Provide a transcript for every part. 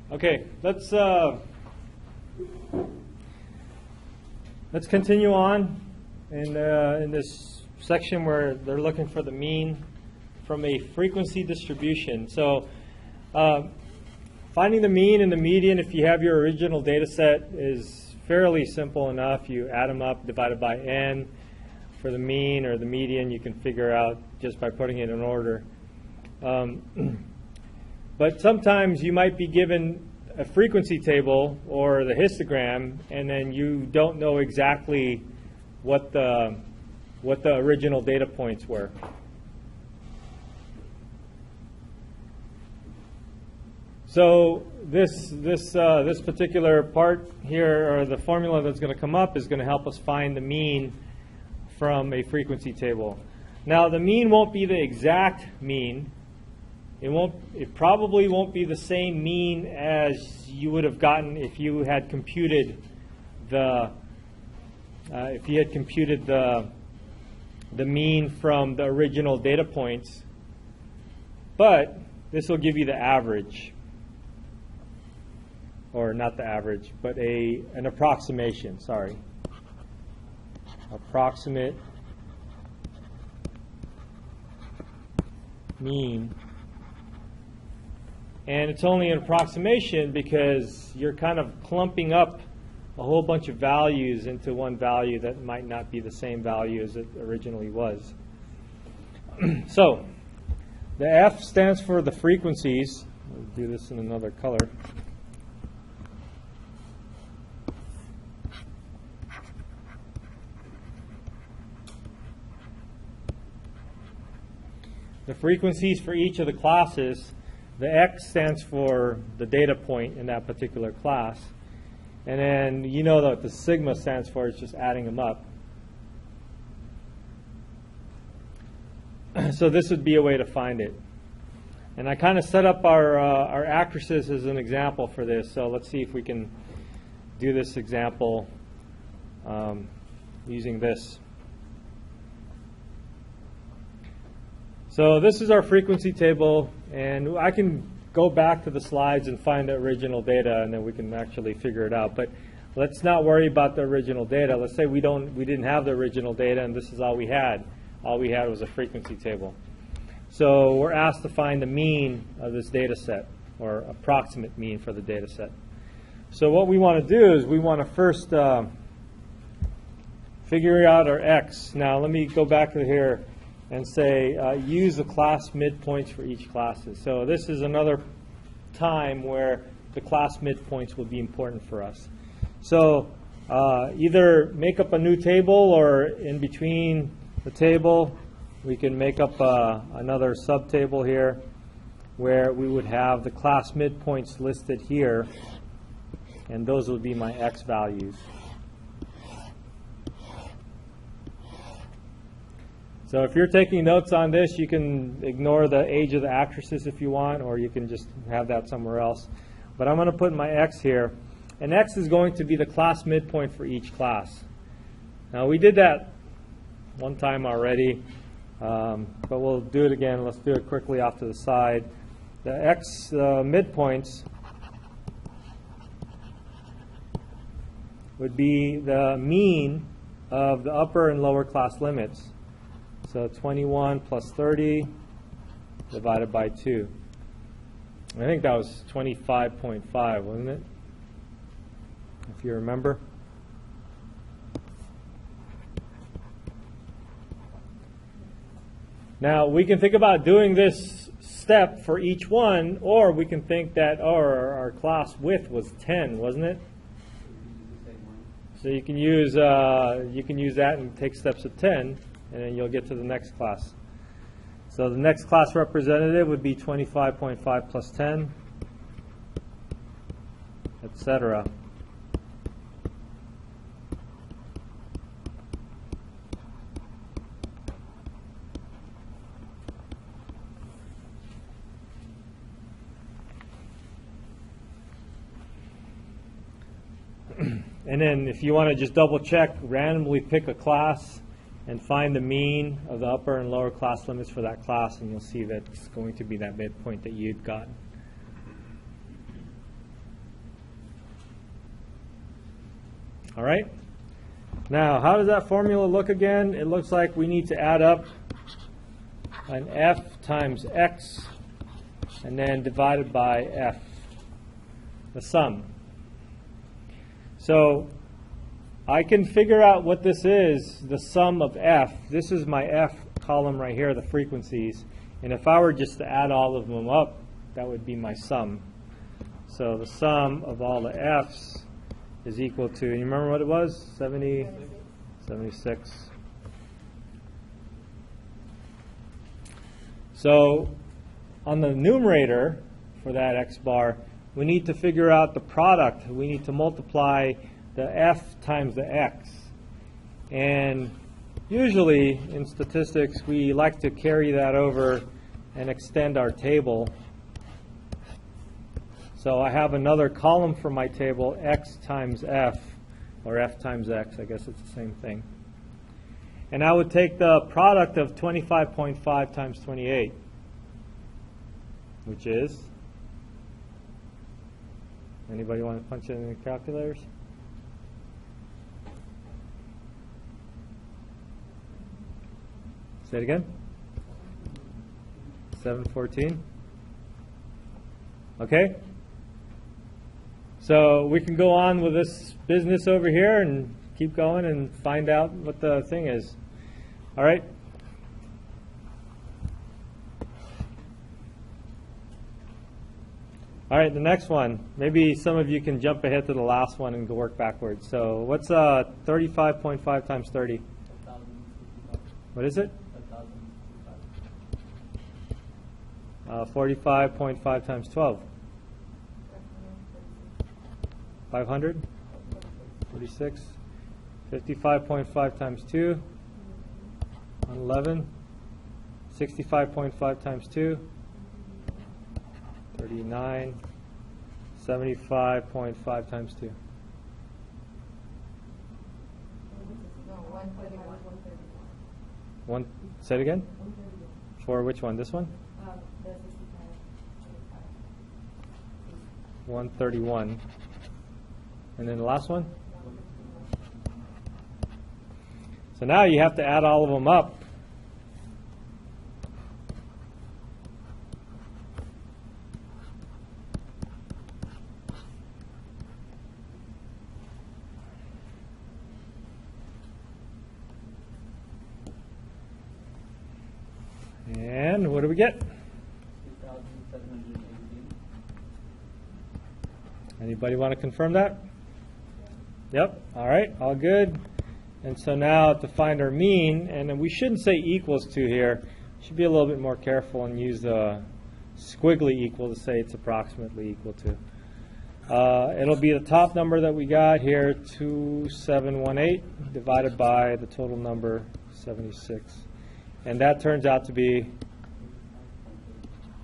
Okay, let's continue on in this section where they're looking for the mean from a frequency distribution. So finding the mean and the median, if you have your original data set, is fairly simple enough. You add them up, divided by n. For the mean or the median, you can figure out just by putting it in order. But sometimes you might be given a frequency table or the histogram, and then you don't know exactly what the original data points were. So this particular part here, or the formula that's going to come up, is going to help us find the mean from a frequency table. Now, the mean won't be the exact mean. It probably won't be the same mean as you would have gotten if you had computed the mean from the original data points. But this will give you the average, or not the average, but an approximation. Sorry, approximate mean. And it's only an approximation because you're kind of clumping up a whole bunch of values into one value that might not be the same value as it originally was. So the F stands for the frequencies. I'll do this in another color. The frequencies for each of the classes. The X stands for the data point in that particular class. And then you know that the sigma stands for, it's just adding them up. So this would be a way to find it. And I kind of set up our actresses as an example for this. So let's see if we can do this example using this. So this is our frequency table, and I can go back to the slides and find the original data, and then we can actually figure it out. But let's not worry about the original data. Let's say we didn't have the original data, and this is all we had. All we had was a frequency table. So we're asked to find the mean of this data set, or approximate mean for the data set. So what we want to do is we want to first figure out our X. Now let me go back to here and say use the class midpoints for each classes. So this is another time where the class midpoints will be important for us. So either make up a new table, or in between the table we can make up another subtable here where we would have the class midpoints listed here, and those would be my X values. So if you're taking notes on this, you can ignore the age of the actresses if you want, or you can just have that somewhere else. But I'm going to put my X here. And X is going to be the class midpoint for each class. Now, we did that one time already, but we'll do it again. Let's do it quickly off to the side. The X midpoints would be the mean of the upper and lower class limits. So 21 plus 30 divided by 2. I think that was 25.5, wasn't it? If you remember. Now, we can think about doing this step for each one, or we can think that our class width was 10, wasn't it? So you can use that and take steps at 10. And then you'll get to the next class. So the next class representative would be 25.5 plus 10, etc. And then if you want to just double check, randomly pick a class and find the mean of the upper and lower class limits for that class, and you'll see that it's going to be that midpoint that you'd gotten. All right? Now, how does that formula look again? It looks like we need to add up an f times x and then divided by f, the sum. So I can figure out what this is, the sum of f. This is my f column right here, the frequencies. And if I were just to add all of them up, that would be my sum. So the sum of all the f's is equal to, you remember what it was? 76. So on the numerator for that x bar, we need to figure out the product. We need to multiply the f times the x. And usually in statistics, we like to carry that over and extend our table. So I have another column for my table, x times f, or f times x. I guess it's the same thing. And I would take the product of 25.5 times 28, which is, anybody want to punch it in the calculators? Say it again. 714. Okay. So we can go on with this business over here and keep going and find out what the thing is. All right. All right, the next one. Maybe some of you can jump ahead to the last one and go work backwards. So what's 35.5 times 30? What is it? 45.5 times 12. 500? 46. 55.5 times 2. 111. 65.5 times 2. 39. 75.5 times 2. One. Say it again? For which one? This one? 131. And then the last one? So now you have to add all of them up. And what do we get? Anybody want to confirm that? Yep. All right. All good. And so now to find our mean, and then we shouldn't say equals to here. Should be a little bit more careful and use the squiggly equal to say it's approximately equal to. It'll be the top number that we got here, 2718, divided by the total number, 76. And that turns out to be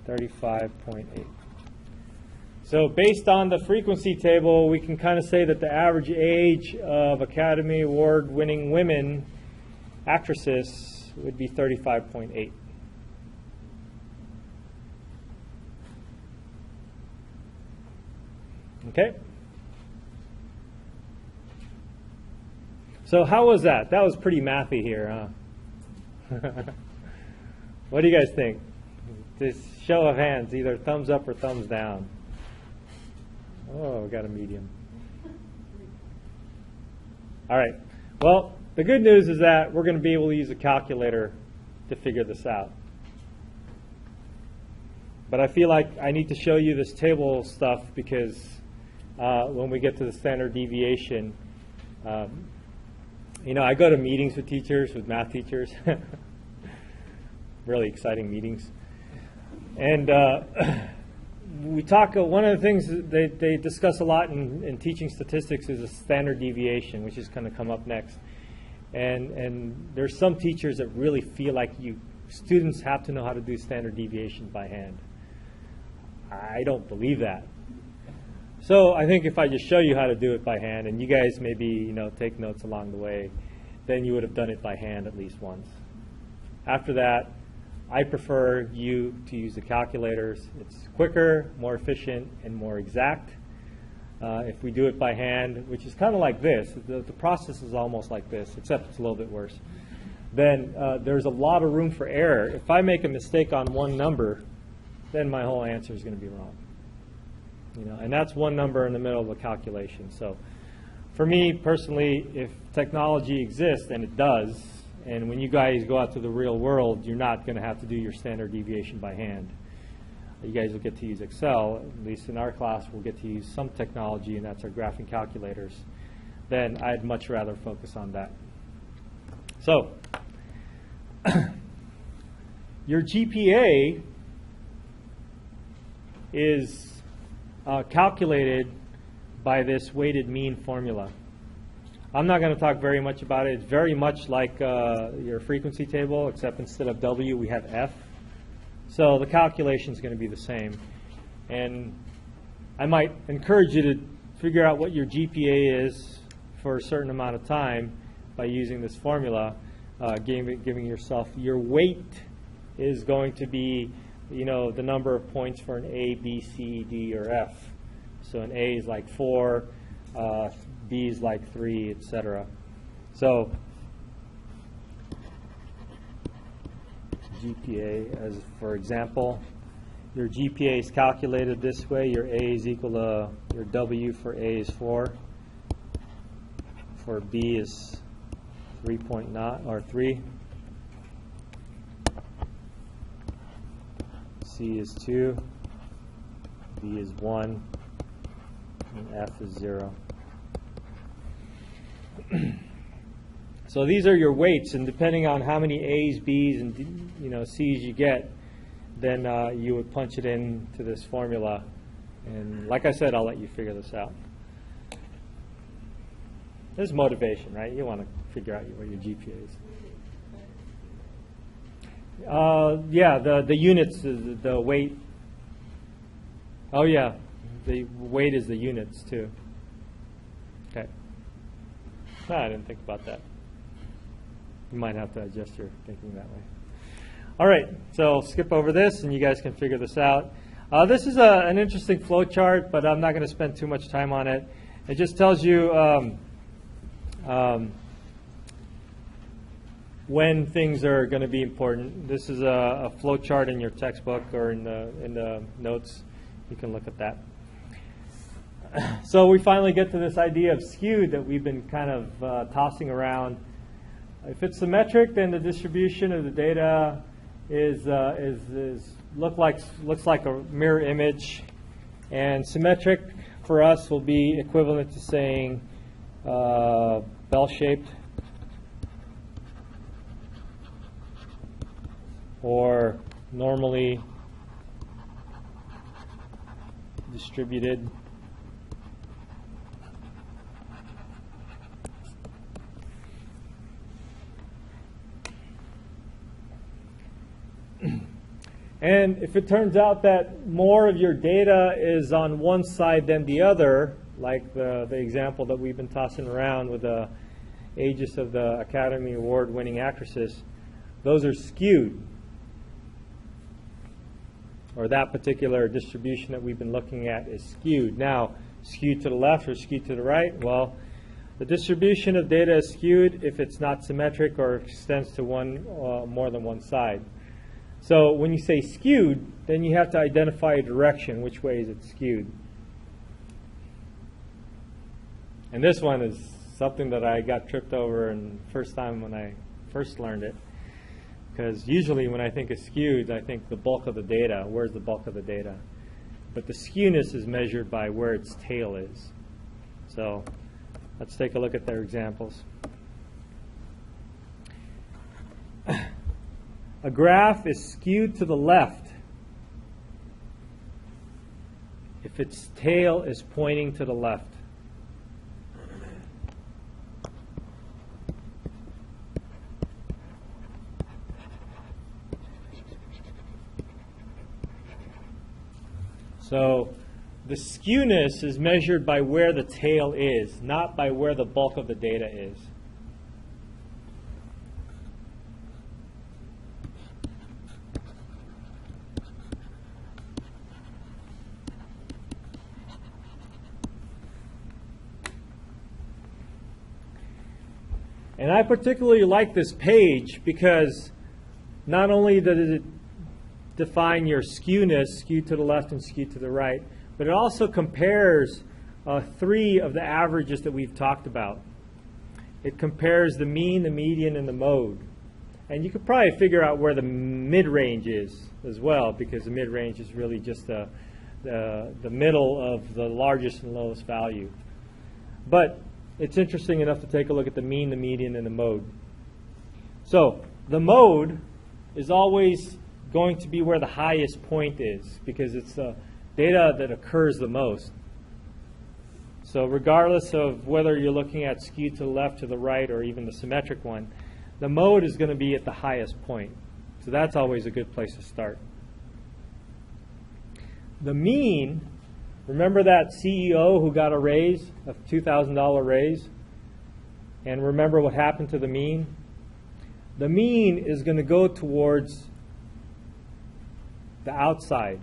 35.8. So based on the frequency table, we can kind of say that the average age of Academy Award winning women actresses would be 35.8. Okay? So how was that? That was pretty mathy here, huh? What do you guys think? This show of hands, either thumbs up or thumbs down. Oh, we got a medium. All right. Well, the good news is that we're going to be able to use a calculator to figure this out. But I feel like I need to show you this table stuff because when we get to the standard deviation, I go to meetings with teachers, with math teachers. Really exciting meetings. And we talk, one of the things that they discuss a lot in teaching statistics is a standard deviation, which is going to come up next. And there's some teachers that really feel like students have to know how to do standard deviation by hand. I don't believe that. So I think if I just show you how to do it by hand, and you guys maybe take notes along the way, then you would have done it by hand at least once. After that, I prefer you to use the calculators. It's quicker, more efficient, and more exact. If we do it by hand, which is kind of like this, the process is almost like this, except it's a little bit worse, then there's a lot of room for error. If I make a mistake on one number, then my whole answer is going to be wrong. And that's one number in the middle of a calculation. So for me personally, if technology exists, and it does, and when you guys go out to the real world, you're not going to have to do your standard deviation by hand. You guys will get to use Excel. At least in our class, we'll get to use some technology, and that's our graphing calculators. Then I'd much rather focus on that. So your GPA is calculated by this weighted mean formula. I'm not going to talk very much about it. It's very much like your frequency table, except instead of W, we have F. So the calculation is going to be the same. And I might encourage you to figure out what your GPA is for a certain amount of time by using this formula, giving yourself your weight is going to be, the number of points for an A, B, C, D, or F. So an A is like 4, B is like 3, etc. So GPA, as for example, your GPA is calculated this way. Your A is equal to your W for A is 4. For B is 3.9 or 3. C is 2. B is 1. And F is 0. So these are your weights, and depending on how many A's, B's, and C's you get, then you would punch it into this formula. And like I said, I'll let you figure this out. This is motivation, right? You want to figure out what your GPA is. Yeah, the units, the weight. Oh yeah, the weight is the units too. Okay. I didn't think about that. You might have to adjust your thinking that way. All right, so skip over this, and you guys can figure this out. This is an interesting flow chart, but I'm not going to spend too much time on it. It just tells you when things are going to be important. This is a flow chart in your textbook or in the notes. You can look at that. So we finally get to this idea of skewed that we've been kind of tossing around. If it's symmetric, then the distribution of the data looks like a mirror image, and symmetric for us will be equivalent to saying bell-shaped or normally distributed. And if it turns out that more of your data is on one side than the other, like the example that we've been tossing around with the ages of the Academy Award-winning actresses, those are skewed. Or that particular distribution that we've been looking at is skewed. Now, skewed to the left or skewed to the right? Well, the distribution of data is skewed if it's not symmetric or extends to more than one side. So when you say skewed, then you have to identify a direction. Which way is it skewed? And this one is something that I got tripped over in the first time when I first learned it. Because usually when I think of skewed, I think the bulk of the data. Where's the bulk of the data? But the skewness is measured by where its tail is. So let's take a look at their examples. A graph is skewed to the left if its tail is pointing to the left. So the skewness is measured by where the tail is, not by where the bulk of the data is. And I particularly like this page because not only does it define your skewness, skew to the left and skew to the right, but it also compares 3 of the averages that we've talked about. It compares the mean, the median, and the mode. And you could probably figure out where the mid-range is as well, because the mid-range is really just the middle of the largest and lowest value. But it's interesting enough to take a look at the mean, the median, and the mode. So the mode is always going to be where the highest point is, because it's the data that occurs the most. So regardless of whether you're looking at skew to the left, to the right, or even the symmetric one, the mode is going to be at the highest point. So that's always a good place to start. The mean, remember that CEO who got a raise, a $2,000 raise? And remember what happened to the mean? The mean is going to go towards the outside.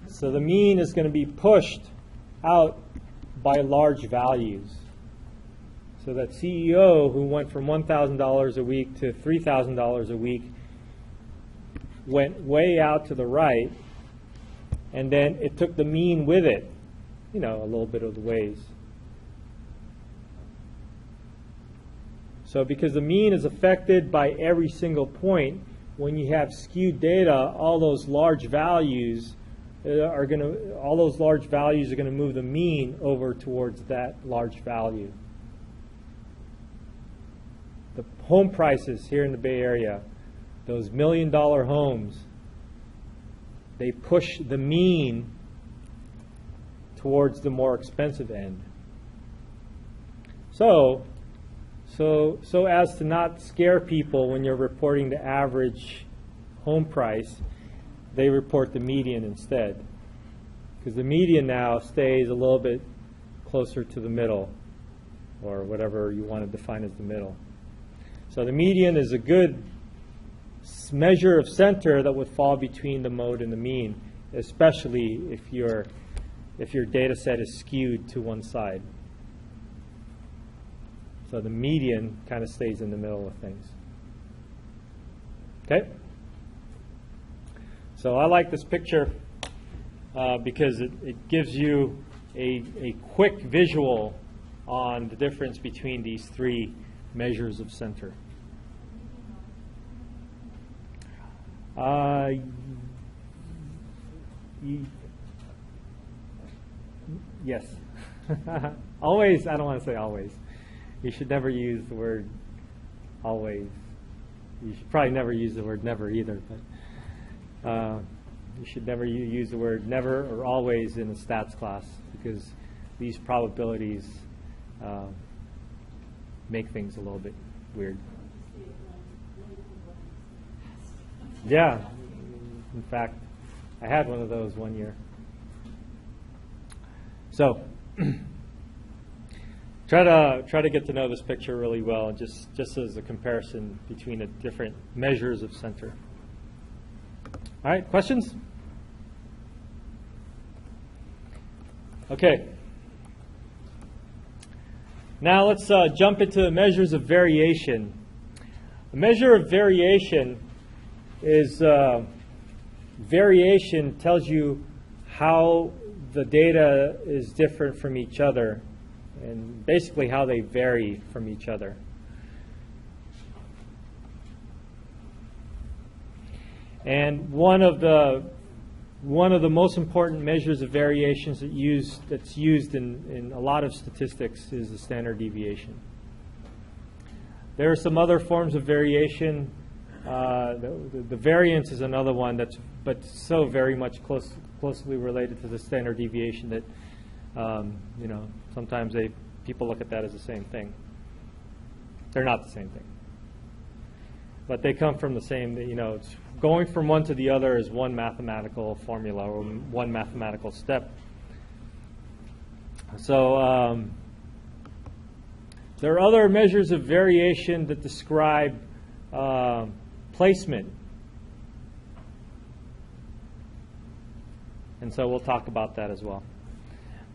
So the mean is going to be pushed out by large values. So that CEO who went from $1,000 a week to $3,000 a week went way out to the right, and then it took the mean with it, a little bit of the ways. So because the mean is affected by every single point, when you have skewed data, all those large values are going to move the mean over towards that large value. The home prices here in the Bay Area, those $1 million homes, they push the mean towards the more expensive end. So as to not scare people when you're reporting the average home price, they report the median instead, because the median now stays a little bit closer to the middle, or whatever you want to define as the middle. So the median is a good measure of center that would fall between the mode and the mean, especially if your data set is skewed to one side. So the median kind of stays in the middle of things. Okay? So I like this picture because it gives you a quick visual on the difference between these 3 measures of center. Yes. Always, I don't want to say always. You should never use the word always. You should probably never use the word never either, but you should never use the word never or always in a stats class, because these probabilities make things a little bit weird. Yeah, in fact, I had one of those one year. So try to get to know this picture really well, just as a comparison between the different measures of center. All right, questions? Okay. Now let's jump into measures of variation. A measure of variation is variation tells you how the data is different from each other, and basically how they vary from each other. And one of the most important measures of variations that's used in a lot of statistics is the standard deviation. There are some other forms of variation. The variance is another one but so very much closely related to the standard deviation that sometimes people look at that as the same thing. They're not the same thing, but they come from the same. It's going from one to the other is one mathematical formula or one mathematical step. So there are other measures of variation that describe placement. And so we'll talk about that as well.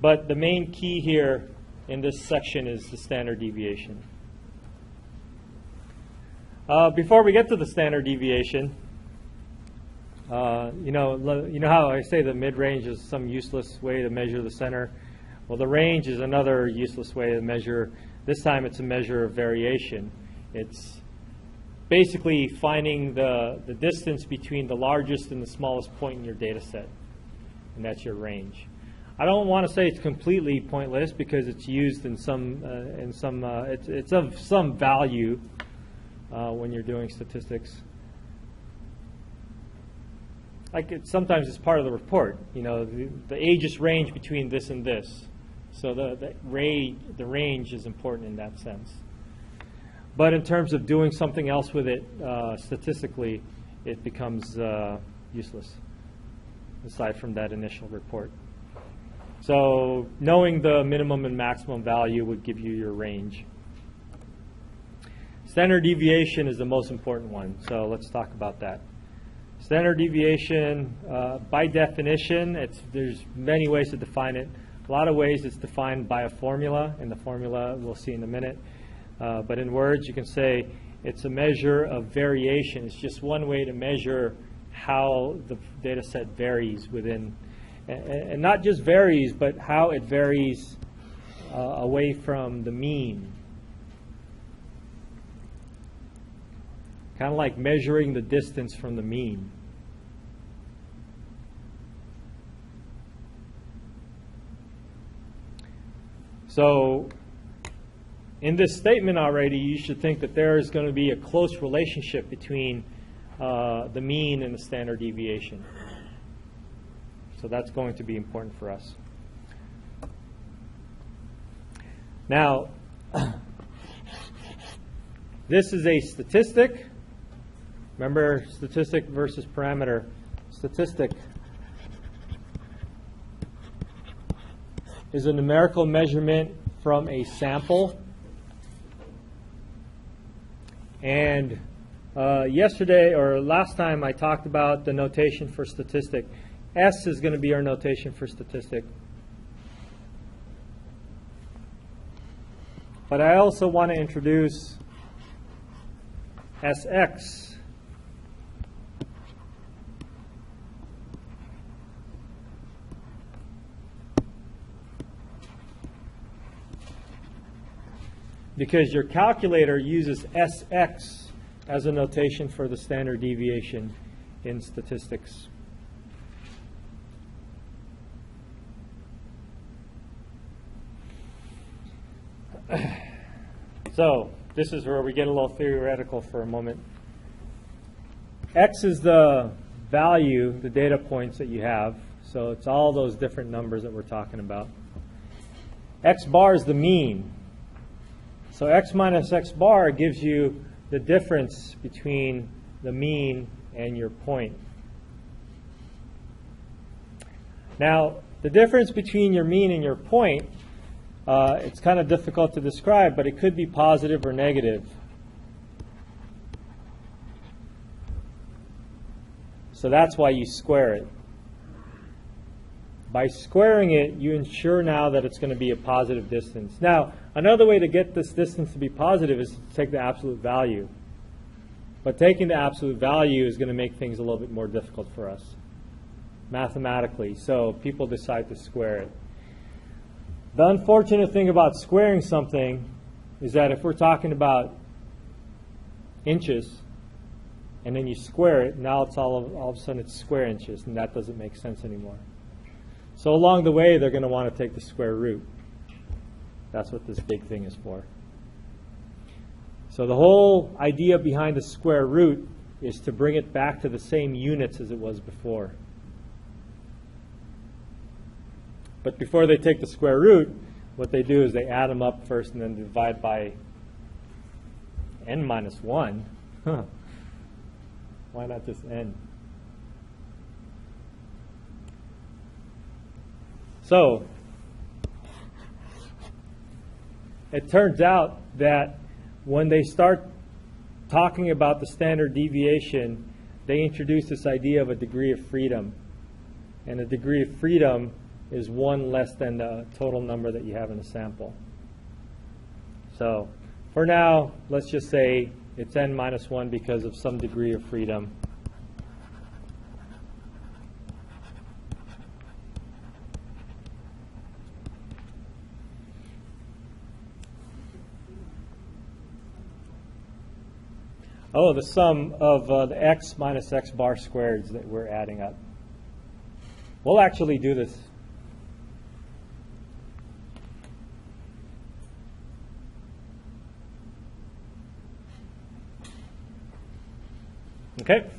But the main key here in this section is the standard deviation. Before we get to the standard deviation, you know how I say the mid-range is some useless way to measure the center? Well, the range is another useless way to measure. This time it's a measure of variation. It's basically finding the distance between the largest and the smallest point in your data set, and that's your range. I don't want to say it's completely pointless because it's used in it's of some value when you're doing statistics. Like sometimes it's part of the report. You know, the ages range between this and this, so the range is important in that sense. But in terms of doing something else with it statistically, it becomes useless, aside from that initial report. So knowing the minimum and maximum value would give you your range. Standard deviation is the most important one, so let's talk about that. Standard deviation, by definition, there's many ways to define it. A lot of ways it's defined by a formula, and the formula we'll see in a minute. But in words, you can say it's a measure of variation. It's just one way to measure how the data set varies within, and not just varies, but how it varies away from the mean. Kind of like measuring the distance from the mean. So in this statement already, you should think that there is going to be a close relationship between the mean and the standard deviation. So that's going to be important for us. Now, this is a statistic. Remember, statistic versus parameter. Statistic is a numerical measurement from a sample. And yesterday or last time I talked about the notation for statistic. S is going to be our notation for statistic. But I also want to introduce SX. Because your calculator uses SX as a notation for the standard deviation in statistics. So this is where we get a little theoretical for a moment. X is the value, the data points that you have. So it's all those different numbers that we're talking about. X bar is the mean. So x minus x bar gives you the difference between the mean and your point. Now, the difference between your mean and your point, it's kind of difficult to describe, but it could be positive or negative. So that's why you square it. By squaring it, you ensure now that it's going to be a positive distance. Now, another way to get this distance to be positive is to take the absolute value. But taking the absolute value is going to make things a little bit more difficult for us mathematically. So people decide to square it. The unfortunate thing about squaring something is that if we're talking about inches and then you square it, now it's all of a sudden it's square inches, and that doesn't make sense anymore. So along the way, they're going to want to take the square root. That's what this big thing is for. So the whole idea behind the square root is to bring it back to the same units as it was before. But before they take the square root, what they do is they add them up first and then divide by n minus 1. Why not just n? So it turns out that when they start talking about the standard deviation, they introduce this idea of a degree of freedom. And a degree of freedom is 1 less than the total number that you have in the sample. So for now, let's just say it's n minus 1 because of some degree of freedom. Oh, the sum of the x minus x bar squareds that we're adding up. We'll actually do this. Okay.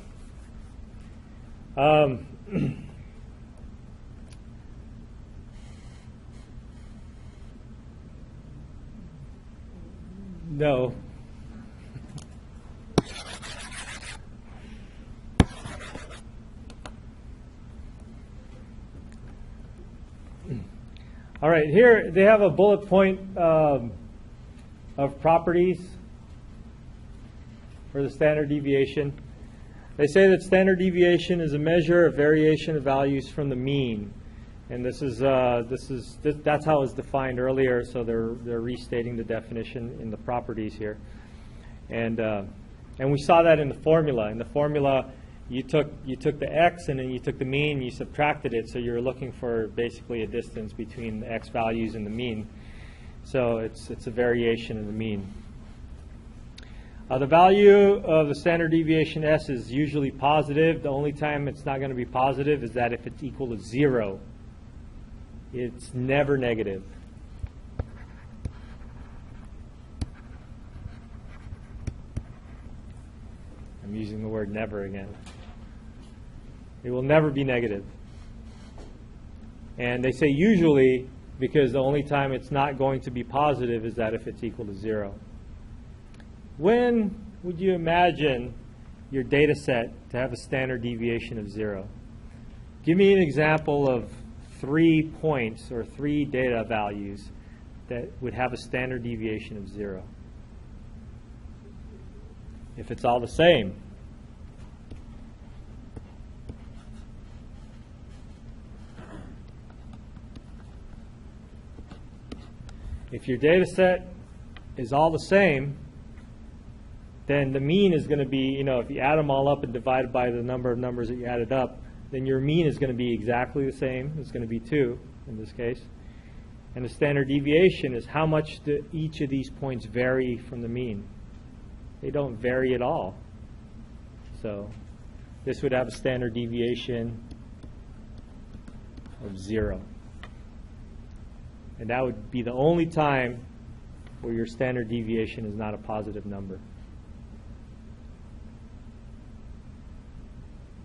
No. All right, here they have a bullet point of properties for the standard deviation. They say that standard deviation is a measure of variation of values from the mean, and that's how it was defined earlier. So they're restating the definition in the properties here, and we saw that in the formula. In the formula, you took the x and then you took the mean, and you subtracted it, so you're looking for basically a distance between the x values and the mean. So it's a variation of the mean. The value of the standard deviation S is usually positive. The only time it's not going to be positive is that if it's equal to 0. It's never negative. I'm using the word never again. It will never be negative. And they say usually because the only time it's not going to be positive is that if it's equal to 0. When would you imagine your data set to have a standard deviation of 0? Give me an example of 3 points or 3 data values that would have a standard deviation of 0. If it's all the same. If your data set is all the same, then the mean is going to be, if you add them all up and divide by the number of numbers that you added up, then your mean is going to be exactly the same. It's going to be 2 in this case. And the standard deviation is how much do each of these points vary from the mean. They don't vary at all. So this would have a standard deviation of 0. And that would be the only time where your standard deviation is not a positive number.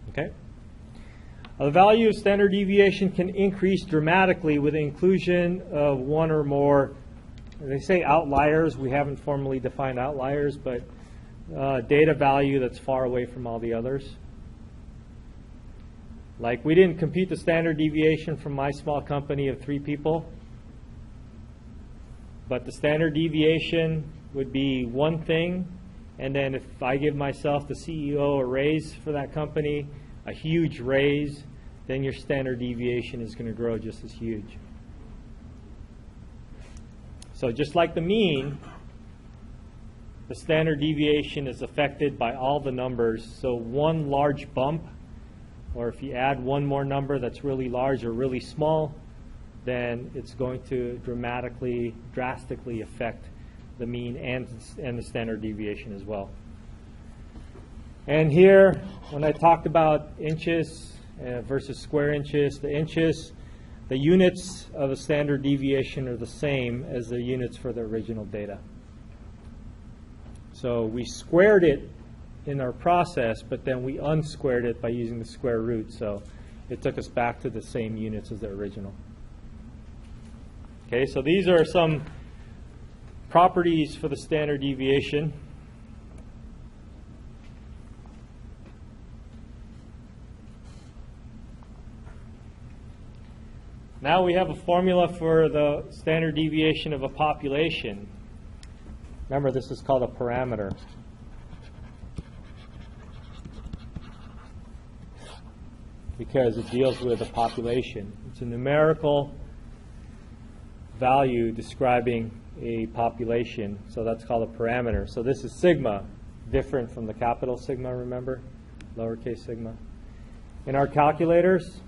Okay? The value of standard deviation can increase dramatically with the inclusion of one or more, they say outliers. We haven't formally defined outliers, but data value that's far away from all the others. Like we didn't compute the standard deviation from my small company of 3 people, but the standard deviation would be one thing, and then if I give myself, the CEO, a raise for that company, a huge raise, then your standard deviation is going to grow just as huge. So just like the mean, the standard deviation is affected by all the numbers. So one large bump, or if you add one more number that's really large or really small, then it's going to drastically affect the mean and the standard deviation as well. And here, when I talked about inches versus square inches, the units of the standard deviation are the same as the units for the original data. So we squared it in our process, but then we unsquared it by using the square root. So it took us back to the same units as the original. Okay, so these are some properties for the standard deviation. Now we have a formula for the standard deviation of a population. Remember, this is called a parameter. Because it deals with a population. It's a numerical value describing a population, so that's called a parameter. So this is sigma, different from the capital sigma, remember? Lowercase sigma. In our calculators,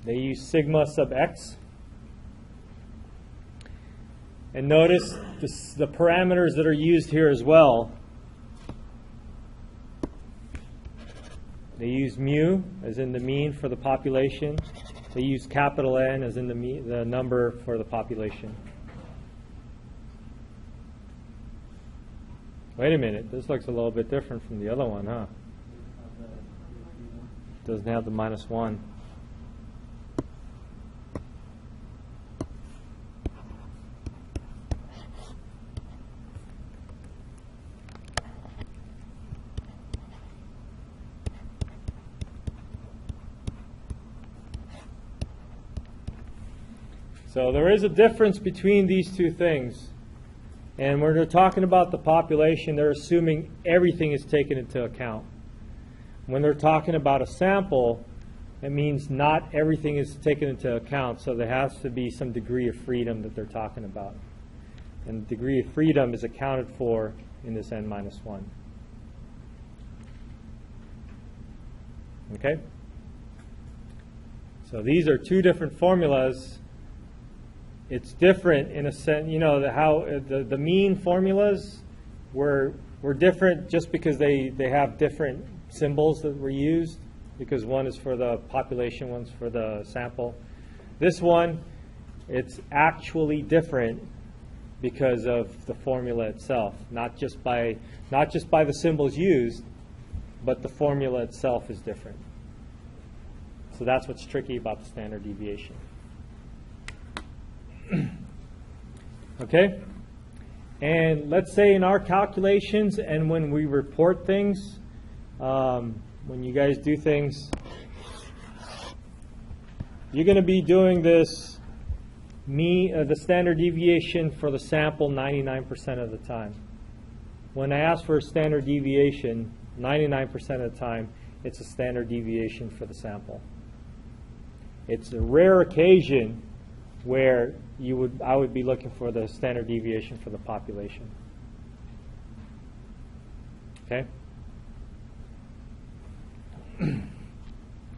they use sigma sub x. And notice the parameters that are used here as well. They use mu, as in the mean for the population. They use capital N, as in the number for the population. Wait a minute, this looks a little bit different from the other one, huh? Doesn't have the -1. So there is a difference between these two things. And when they're talking about the population, they're assuming everything is taken into account. When they're talking about a sample, it means not everything is taken into account, so there has to be some degree of freedom that they're talking about. And the degree of freedom is accounted for in this n-1. Okay? So these are two different formulas. It's different in a sense, you know, the mean formulas were different just because they have different symbols that were used, because one is for the population, one's for the sample. This one, it's actually different because of the formula itself, not just by the symbols used, but the formula itself is different. So that's what's tricky about the standard deviation. Okay? And let's say in our calculations and when we report things, when you guys do things, you're going to be doing this, the standard deviation for the sample 99% of the time. When I ask for a standard deviation, 99% of the time, it's a standard deviation for the sample. It's a rare occasion where I would be looking for the standard deviation for the population. Okay?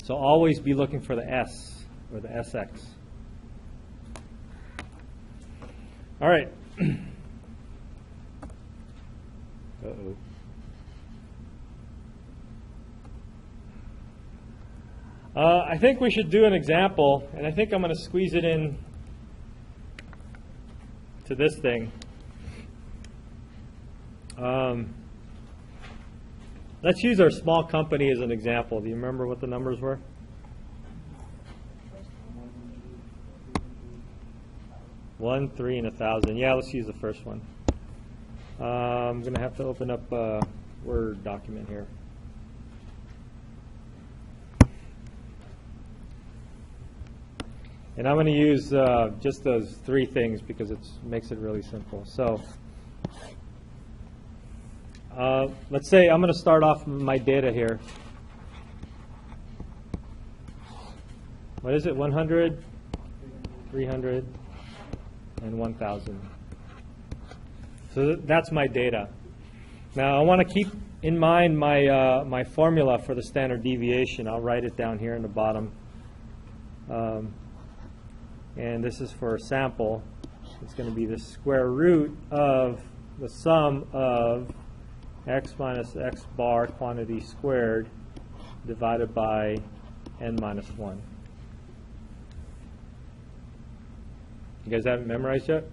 So always be looking for the S or the SX. All right. Uh-oh. I think we should do an example, and I think I'm going to squeeze it in to this thing. Let's use our small company as an example. Do you remember what the numbers were? 1, 3, and 1,000. Yeah, let's use the first one. I'm going to have to open up a Word document here. And I'm going to use just those 3 things because it makes it really simple. So let's say I'm going to start off my data here. What is it? 100, 300, and 1,000. So that's my data. Now I want to keep in mind my formula for the standard deviation. I'll write it down here in the bottom. And this is for a sample. It's going to be the square root of the sum of x minus x bar quantity squared divided by n minus 1. You guys haven't memorized yet?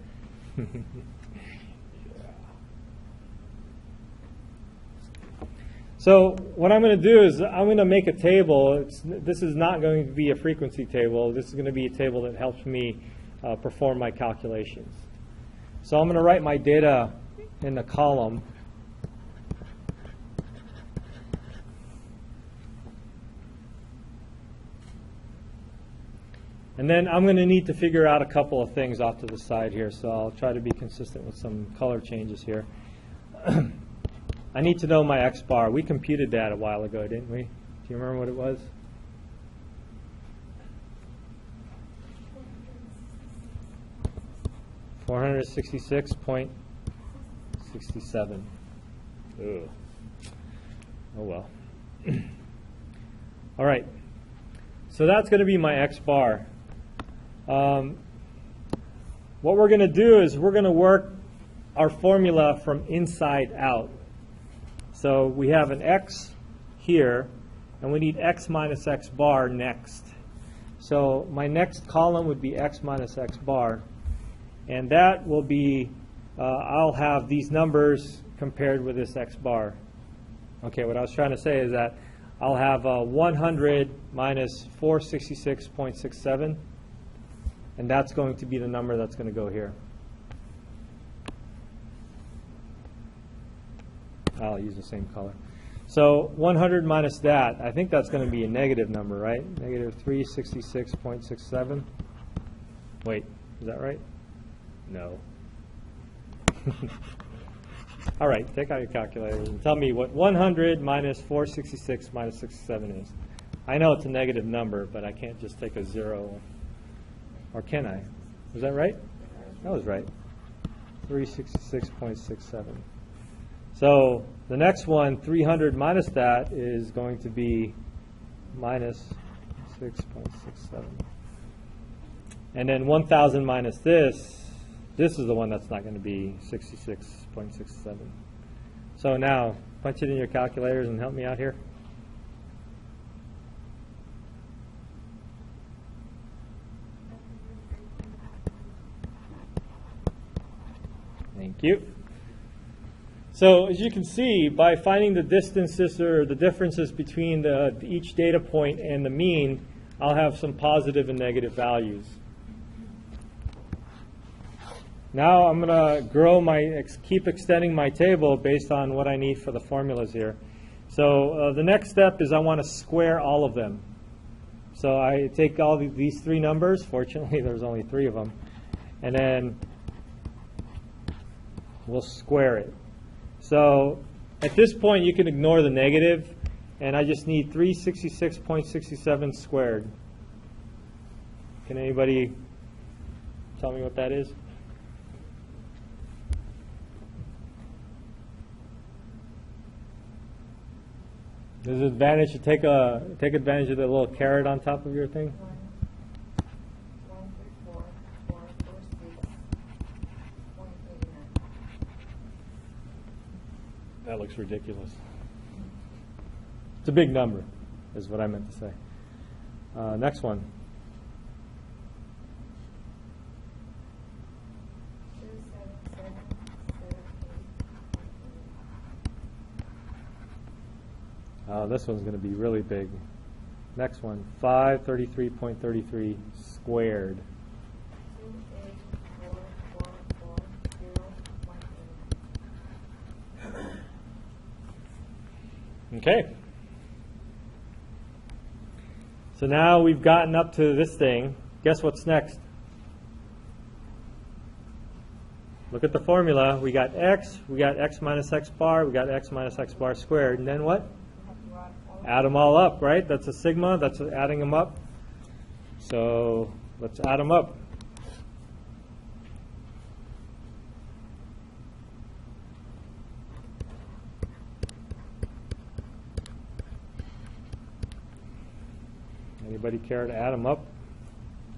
So what I'm going to do is I'm going to make a table. This is not going to be a frequency table. This is going to be a table that helps me perform my calculations. So I'm going to write my data in the column. And then I'm going to need to figure out a couple of things off to the side here. So I'll try to be consistent with some color changes here. I need to know my x bar. We computed that a while ago, didn't we? Do you remember what it was? $466.67. Ugh. Oh well. All right. So that's going to be my x bar. What we're going to do is we're going to work our formula from inside out. So we have an x here, and we need x minus x bar next. So my next column would be x minus x bar, and that will be, I'll have these numbers compared with this x bar. Okay, what I was trying to say is that I'll have 100 minus 466.67, and that's going to be the number that's going to go here. I'll use the same color. So 100 minus that, I think that's going to be a negative number, right? Negative 366.67. Wait, is that right? No. All right, take out your calculator and tell me what 100 minus 466 minus 67 is. I know it's a negative number, but I can't just take a 0. Or can I? Was that right? That was right. 366.67. So the next one, 300 minus that, is going to be minus 6.67. And then 1,000 minus this is the one that's not going to be 66.67. So now, punch it in your calculators and help me out here. Thank you. So as you can see, by finding the distances or the differences between each data point and the mean, I'll have some positive and negative values. Now I'm going to keep extending my table based on what I need for the formulas here. So the next step is I want to square all of them. So I take all these three numbers. Fortunately, there's only 3 of them. And then we'll square it. So at this point, you can ignore the negative, and I just need 366.67 squared. Can anybody tell me what that is? There's an advantage to take advantage of the little caret on top of your thing. 1,344,446.89. That looks ridiculous. It's a big number, is what I meant to say. Next one. This one's going to be really big. Next one, 533.33 squared. Okay. So now we've gotten up to this thing. Guess what's next? Look at the formula. We got x minus x bar, we got x minus x bar squared, and then what? Add them all up, right? That's a sigma, that's adding them up. So let's add them up. Anybody care to add them up?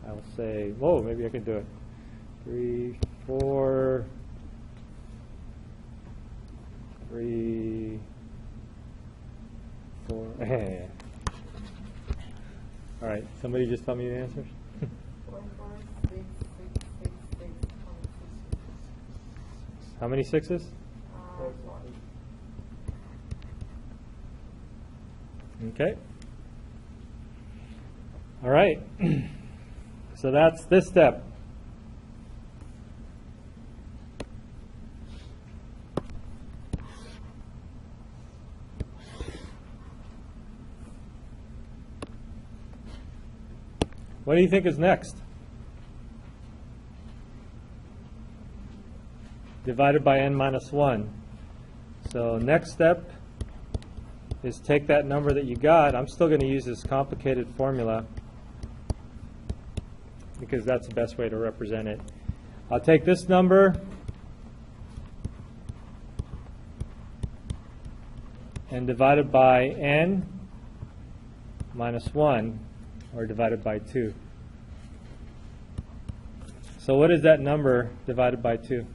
I'll say, whoa, maybe I can do it. 3, 4, 3, 4. All right, somebody just tell me the answers. 44666.66. How many sixes? 4. Okay. All right. So that's this step. What do you think is next? Divided by n minus 1. So next step is take that number that you got. I'm still going to use this complicated formula because that's the best way to represent it. I'll take this number and divide it by n minus 1, or divided by 2. So what is that number divided by 2?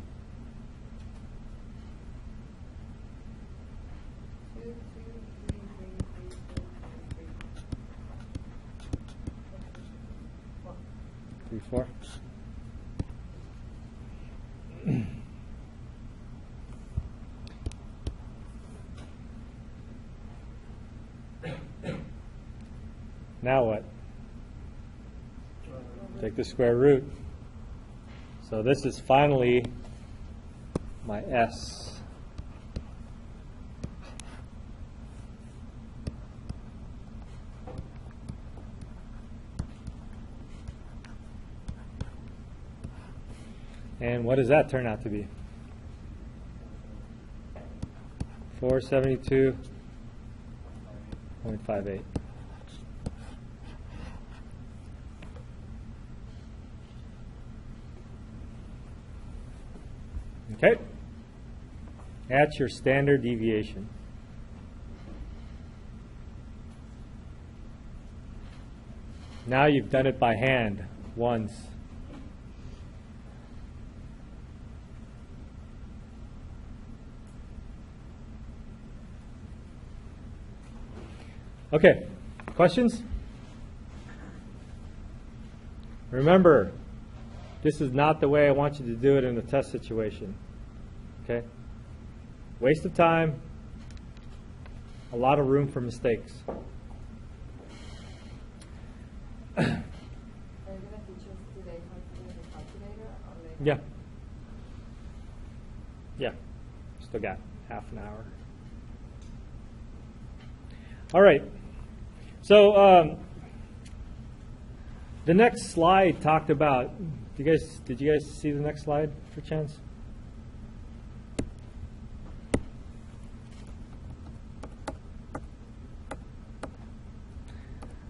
3, 4. Now what? Take the square root. So this is finally my S. And what does that turn out to be? 472.58. Okay, that's your standard deviation. Now you've done it by hand once. Okay, questions? Remember, this is not the way I want you to do it in a test situation. Okay? Waste of time, a lot of room for mistakes. Are you going to teach us today how to use a calculator or later? Yeah. Yeah. Still got half an hour. All right. So the next slide talked about. Did you guys see the next slide for chance?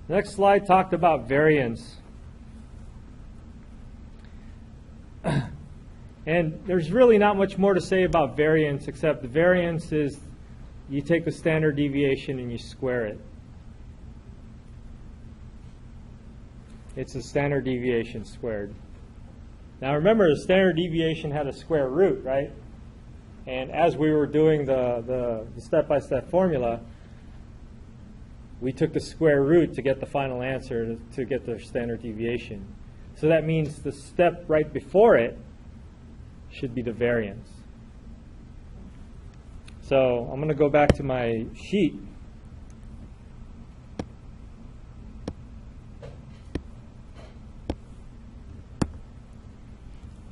The next slide talked about variance. And there's really not much more to say about variance, except the variance is you take the standard deviation and you square it. It's the standard deviation squared. Now remember, the standard deviation had a square root, right? And as we were doing the step-by-step formula, we took the square root to get the final answer, to get the standard deviation. So that means the step right before it should be the variance. So I'm going to go back to my sheet.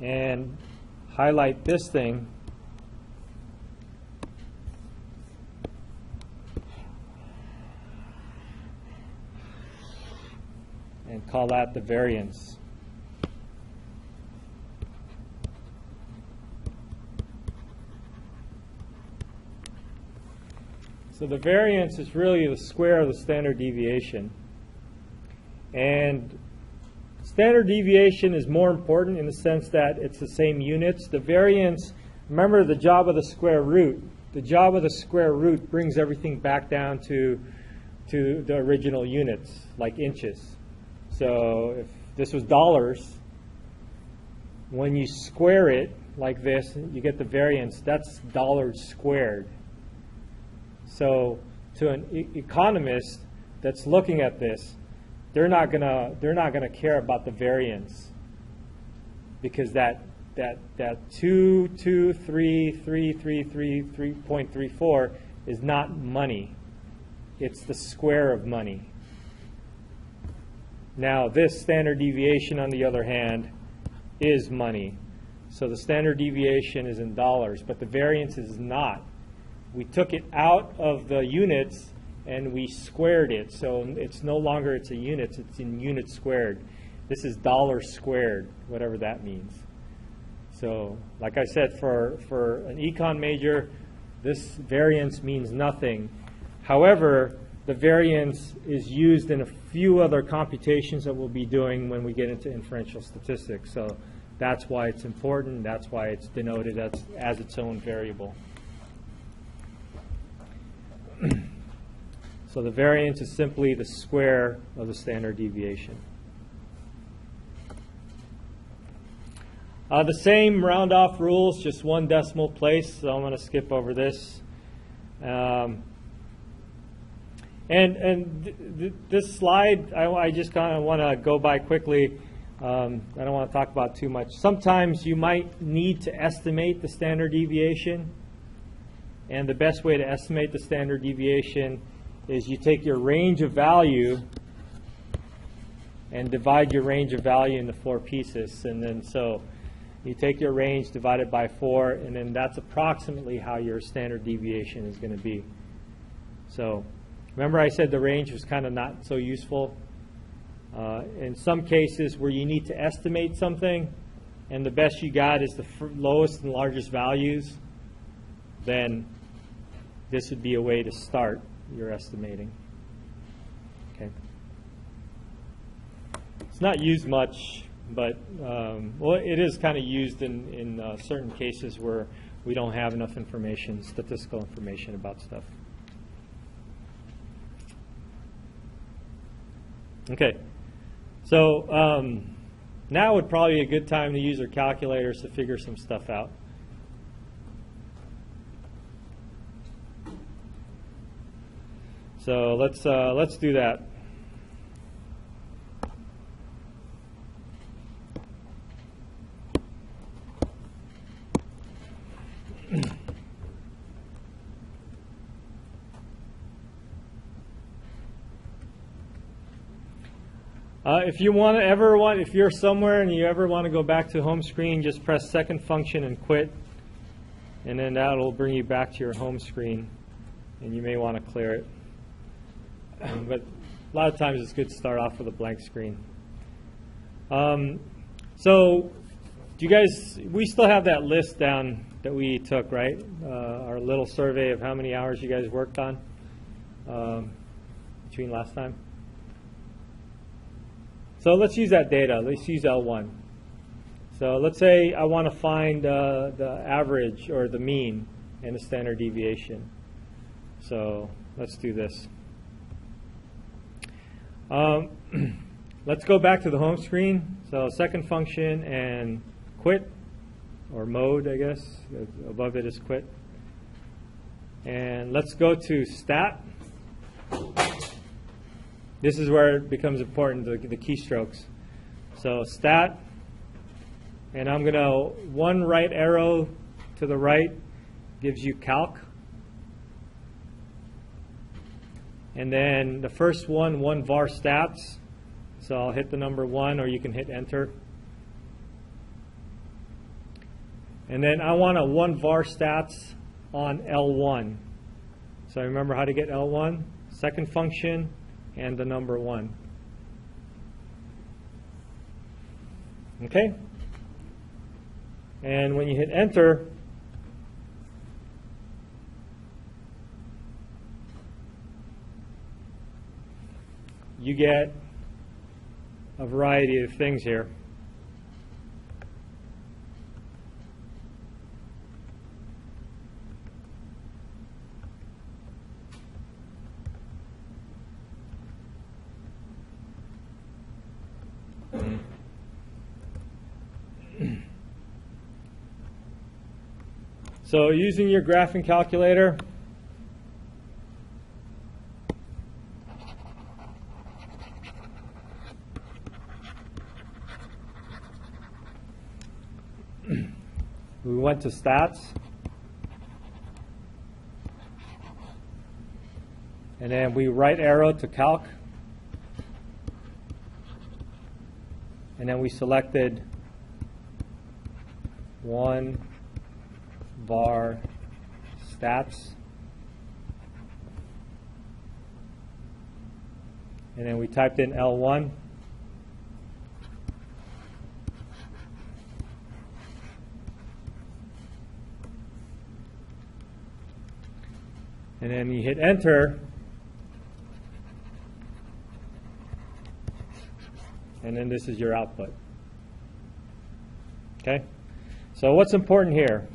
And highlight this thing. And call that the variance. So the variance is really the square of the standard deviation. And standard deviation is more important in the sense that it's the same units. The variance, remember the job of the square root. The job of the square root brings everything back down to the original units, like inches. So if this was dollars, when you square it like this, you get the variance. That's dollars squared. So to an economist that's looking at this, they're not gonna care about the variance, because that 3.34 is not money. It's the square of money. Now this standard deviation, on the other hand, is money. So the standard deviation is in dollars, but the variance is not. We took it out of the units and we squared it. So it's no longer it's a units, it's in units squared. This is dollars squared, whatever that means. So like I said, for an econ major, This variance means nothing. However, the variance is used in a few other computations that we'll be doing when we get into inferential statistics. So that's why it's important. That's why it's denoted as its own variable. So the variance is simply the square of the standard deviation. The same round-off rules, just one decimal place, so I'm going to skip over this. This slide, I just kind of want to go by quickly. I don't want to talk about too much. Sometimes you might need to estimate the standard deviation, and the best way to estimate the standard deviation is you take your range of value and divide your range of value into 4 pieces, and then so you take your range divided by 4, and then that's approximately how your standard deviation is going to be. So remember I said the range was kind of not so useful? In some cases where you need to estimate something and the best you got is the lowest and largest values, then this would be a way to start your estimating. Okay. It's not used much, but well, it is kind of used in certain cases where we don't have enough information, statistical information about stuff. Okay, so now would probably be a good time to use our calculators to figure some stuff out. So let's do that. If you're somewhere and you ever want to go back to home screen, just press second function and quit, and then that'll bring you back to your home screen, and you may want to clear it. But a lot of times it's good to start off with a blank screen. So, do you guys? We still have that list down that we took, right? Our little survey of how many hours you guys worked on between last time. So let's use that data. Let's use L1. So let's say I want to find the average or the mean and the standard deviation. So let's do this. Let's go back to the home screen. So second function and quit, or mode, I guess. Above it is quit. And let's go to stat. This is where it becomes important, the keystrokes. So stat, and I'm going to, one right arrow to the right gives you calc. And then the first one var stats. So I'll hit the number 1, or you can hit enter. And then I want a 1 var stats on L1. So remember how to get L1? Second function and the number 1. Okay? And when you hit enter, you get a variety of things here. So using your graphing calculator, we went to stats, and then we right arrow to calc, and then we selected 1 var stats, and then we typed in L1, and then you hit enter, and then this is your output. Okay? So what's important here?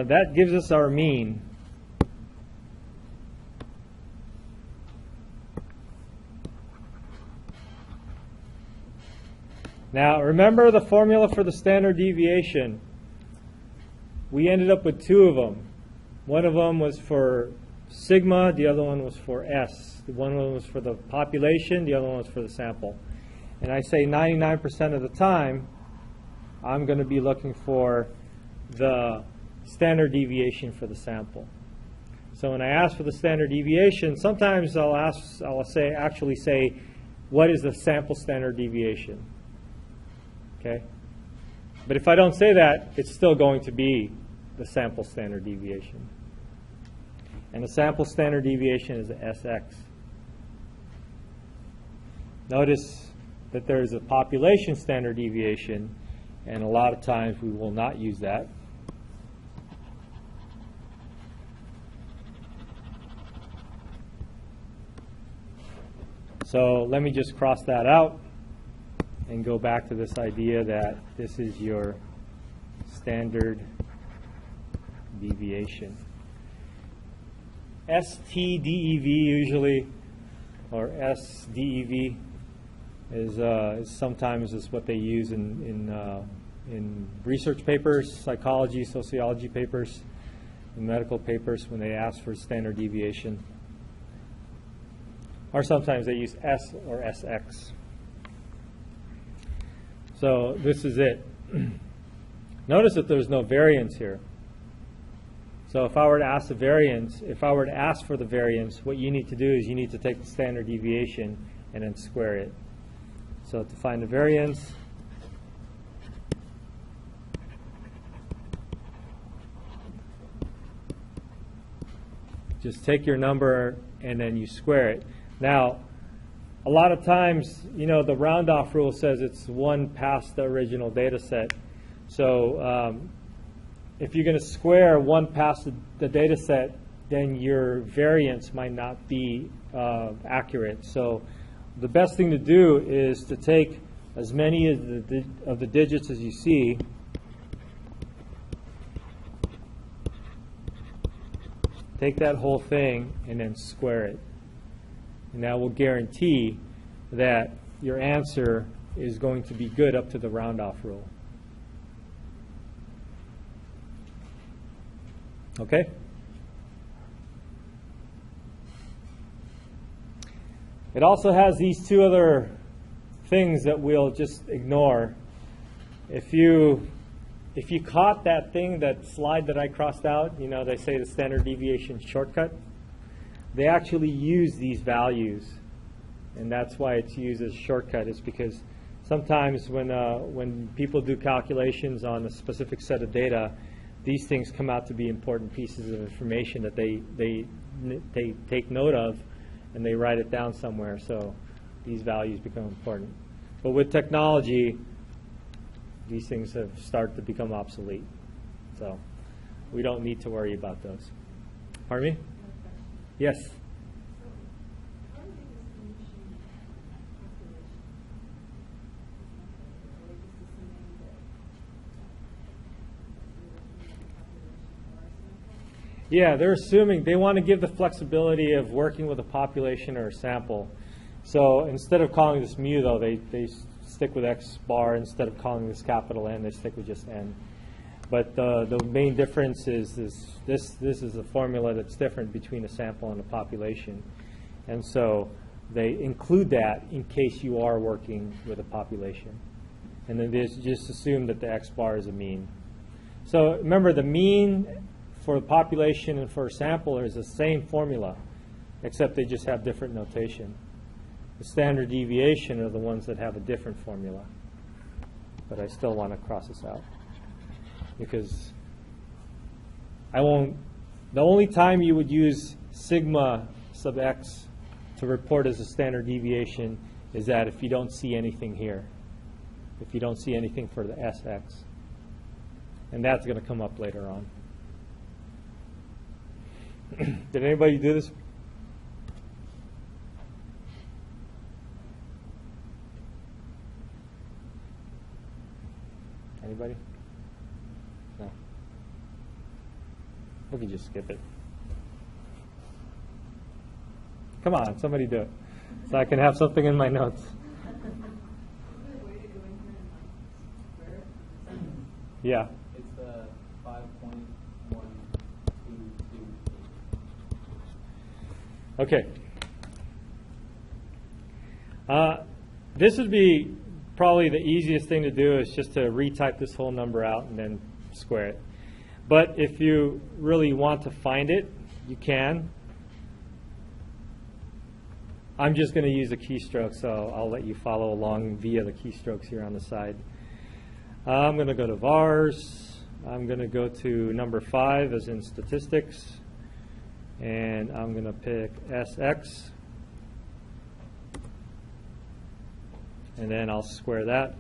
That gives us our mean. Now, remember the formula for the standard deviation. We ended up with two of them. One of them was for sigma, the other one was for S. One was for the population, the other one was for the sample. And I say 99% of the time, I'm going to be looking for the standard deviation for the sample. So when I ask for the standard deviation, sometimes I'll say, what is the sample standard deviation? Okay? But if I don't say that, it's still going to be the sample standard deviation. And the sample standard deviation is SX. Notice that there is a population standard deviation, and a lot of times we will not use that. So let me just cross that out and go back to this idea that this is your standard deviation. STDEV usually, or SDEV, is sometimes is what they use in research papers, psychology, sociology papers, and medical papers when they ask for standard deviation. Or sometimes they use S or SX. So this is it. Notice that there's no variance here. So if I were to ask the variance, if I were to ask for the variance, what you need to do is you need to take the standard deviation and then square it. So to find the variance, just take your number and then you square it. Now, a lot of times, you know, the round-off rule says it's one past the original data set. So if you're going to square one past the data set, then your variance might not be accurate. So the best thing to do is to take as many of the digits as you see, take that whole thing and then square it. And that will guarantee that your answer is going to be good up to the round-off rule. Okay? It also has these two other things that we'll just ignore. If you caught that thing, that slide that I crossed out, you know, they say the standard deviation shortcut. They actually use these values, and that's why it's used as a shortcut. Is because sometimes when people do calculations on a specific set of data, these things come out to be important pieces of information that they take note of, and they write it down somewhere. So these values become important. But with technology, these things have started to become obsolete. So we don't need to worry about those. Pardon me? Yes? Yeah, they're assuming they want to give the flexibility of working with a population or a sample. So instead of calling this mu, though, they stick with X bar. Instead of calling this capital N, they stick with just N. But the main difference is this is a formula that's different between a sample and a population. And so they include that in case you are working with a population. And then they just assume that the X bar is a mean. So remember, the mean for a population and for a sample is the same formula, except they just have different notation. The standard deviation are the ones that have a different formula. But I still want to cross this out, because the only time you would use sigma sub x to report as a standard deviation is that if you don't see anything here. if you don't see anything for the SX. And that's going to come up later on. Did anybody do this? Anybody? No. We can just skip it. Come on, somebody do it, so I can have something in my notes. Yeah. It's 5.1228. Okay. This would be probably the easiest thing to do is just to retype this whole number out and then square it. But if you really want to find it, you can. I'm just going to use a keystroke, so I'll let you follow along via the keystrokes here on the side. I'm going to go to vars. I'm going to go to number 5 as in statistics. And I'm going to pick SX. And then I'll square that.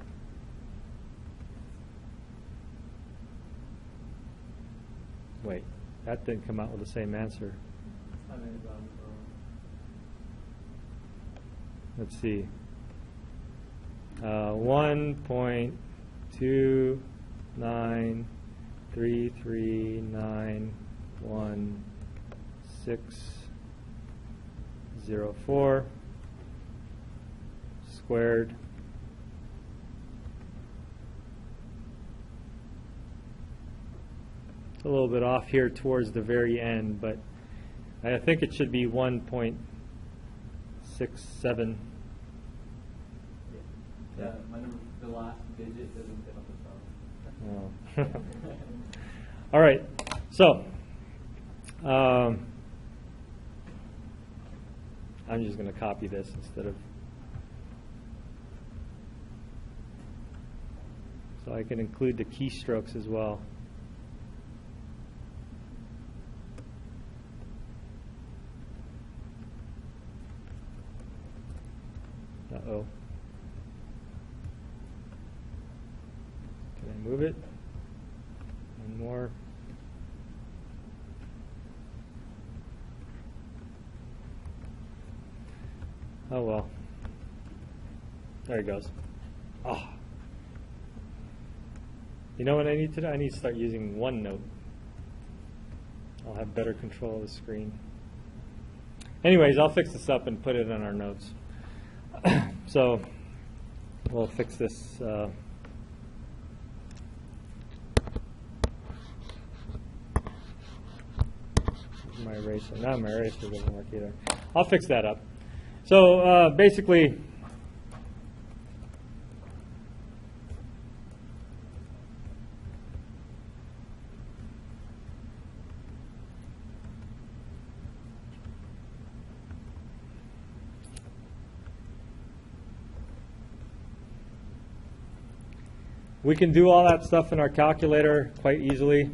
Wait, that didn't come out with the same answer. Let's see. 1.2933911604 squared a little bit off here towards the very end, but I think it should be 1.67. Yeah, my number, the last digit doesn't fit on the phone. Oh. All right, so I'm just going to copy this instead of, so I can include the keystrokes as well. Uh-oh. Can I move it? One more. Oh well. There it goes. Oh. You know what I need to do? I need to start using OneNote. I'll have better control of the screen. Anyways, I'll fix this up and put it in our notes. So we'll fix this. My eraser. Now my eraser doesn't work either. I'll fix that up. So basically, we can do all that stuff in our calculator quite easily.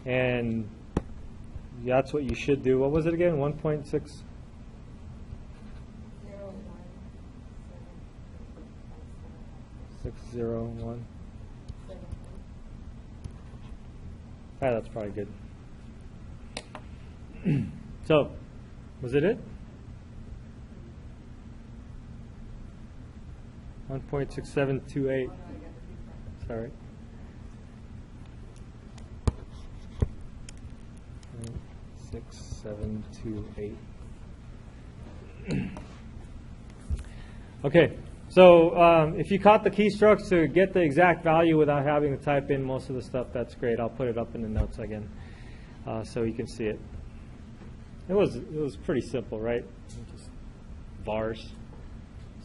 And that's what you should do. What was it again? 1.6? 601. That's probably good. So, was it? 1.6728. Sorry. 6728. Okay, so if you caught the keystrokes to get the exact value without having to type in most of the stuff, that's great. I'll put it up in the notes again so you can see it. It was pretty simple, right? Just vars,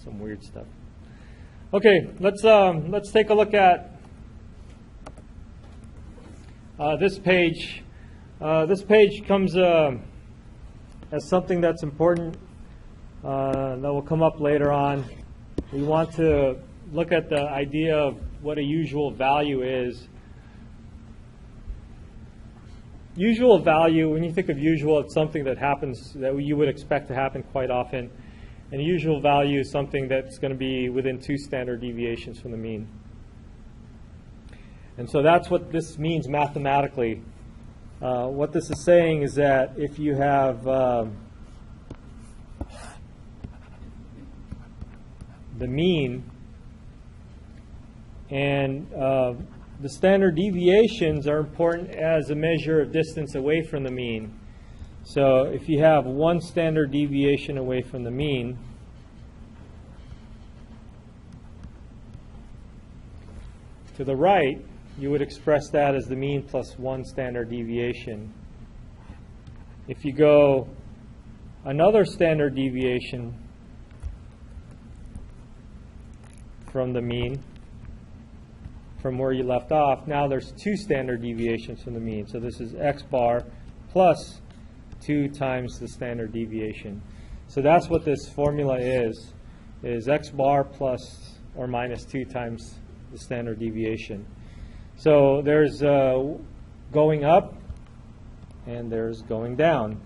some weird stuff. Okay, let's take a look at this page. This page comes as something that's important that will come up later on. We want to look at the idea of what a usual value is Usual value, when you think of usual, it's something that happens, that you would expect to happen quite often. And usual value is something that's going to be within 2 standard deviations from the mean. And so that's what this means mathematically. What this is saying is that if you have the mean and the standard deviations are important as a measure of distance away from the mean. So if you have 1 standard deviation away from the mean, to the right, you would express that as the mean plus 1 standard deviation. If you go another standard deviation from the mean, from where you left off, now there's 2 standard deviations from the mean. So this is x bar plus 2 times the standard deviation. So that's what this formula is x bar plus or minus 2 times the standard deviation. So there's going up and there's going down.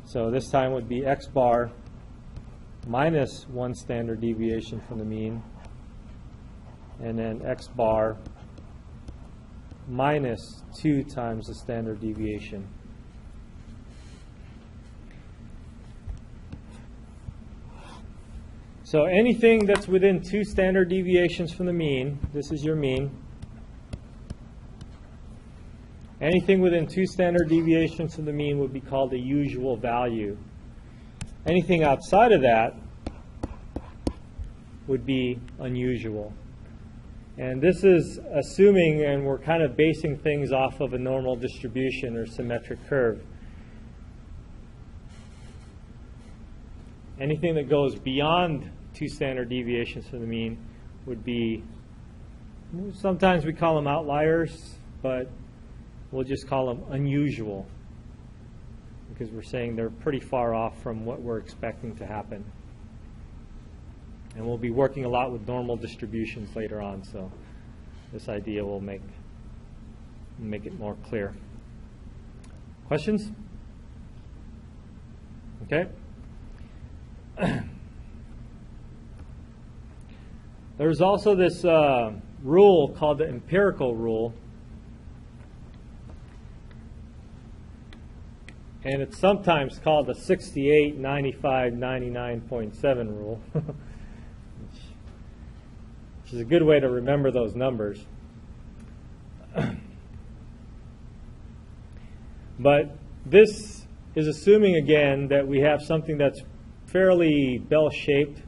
So this time would be x bar minus 1 standard deviation from the mean, and then x bar minus 2 times the standard deviation. So anything that's within 2 standard deviations from the mean, this is your mean. Anything within 2 standard deviations from the mean would be called a usual value. Anything outside of that would be unusual. And this is assuming, and we're kind of basing things off of a normal distribution or symmetric curve. Anything that goes beyond 2 standard deviations from the mean would be, sometimes we call them outliers, but we'll just call them unusual, because we're saying they're pretty far off from what we're expecting to happen. And we'll be working a lot with normal distributions later on, so this idea will make it more clear. Questions? Okay. There's also this rule called the empirical rule. And it's sometimes called the 68, 95, 99.7 rule, which is a good way to remember those numbers. But this is assuming, again, that we have something that's fairly bell-shaped,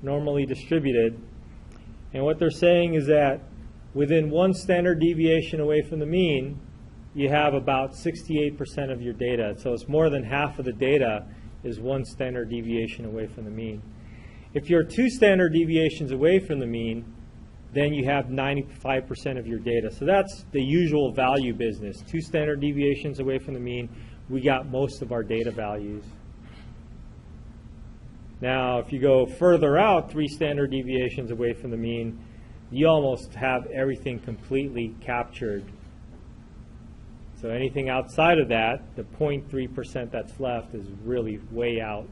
normally distributed. And what they're saying is that within 1 standard deviation away from the mean, you have about 68% of your data. So it's more than half of the data is 1 standard deviation away from the mean. If you're 2 standard deviations away from the mean, then you have 95% of your data. So that's the usual value business. 2 standard deviations away from the mean, we got most of our data values. Now, if you go further out, 3 standard deviations away from the mean, you almost have everything completely captured. So anything outside of that, the 0.3% that's left is really way out,